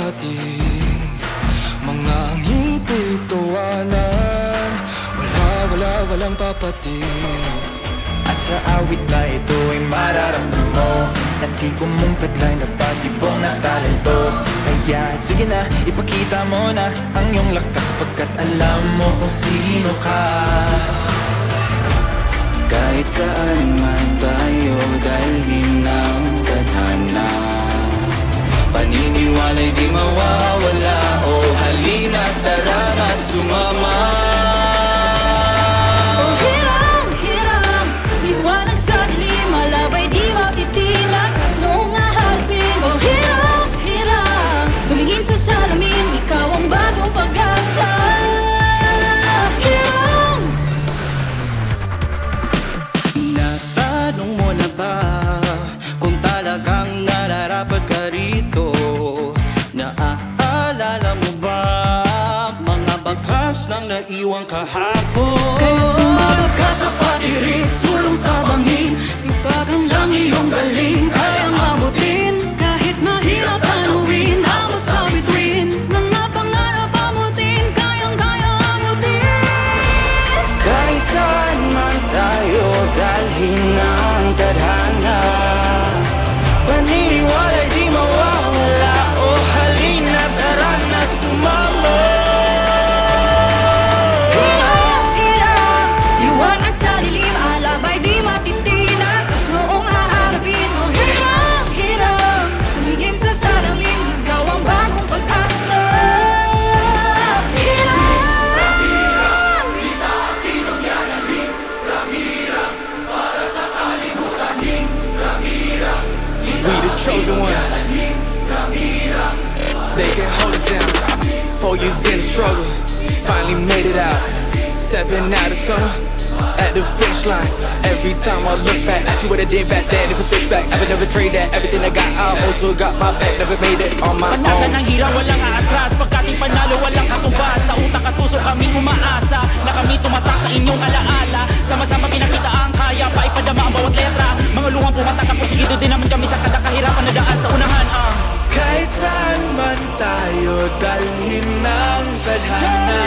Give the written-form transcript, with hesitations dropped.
ating mga ngiti tuwanan. Walang papatig. At sa awit na ito ay mararamdam mo na tipo mong taglay na batibong na talento. Kaya sige na, ipakita mo na ang iyong lakas, pagkat alam mo kung sino ka. Kahit saan man tayo dalhin ng tadhana, paniniwala'y di mawawala. O halina, tara na sumama. Nang naiwang kahapon, kaya't sumabag ka sa patiris, sulong sa bangin, sipagan lang iyong galing, kayang abutin. Kahit mahirap tanawin, amo sa bituin, mga pangarap amutin, kayang-kaya amutin. kahit saan man tayo dalhin ng tadhana, paniniwala'y di mawawala. O halina, tara na sumama. Chosen ones, they can hold us down. 4 years in the struggle, finally made it out. Stepping out the tunnel, at the finish line. Every time I look back, I see what I did back then. If I switch back, I would never trade that. Everything I got, I also got my back. Never made it on my own. Panagan ng hirang walang aatras, pagkating panalo walang katumbas. Sa utak at puso kami umaasa na kami tumatak sa inyong alaala. Sama-sama pinakita ang kaya, paipadama ang bawat letra. Mga luhang pumatak ang pusigido din naman kami sa kada kahirapan na daan sa unahan. Kahit saan man tayo dalhin ng tadhana,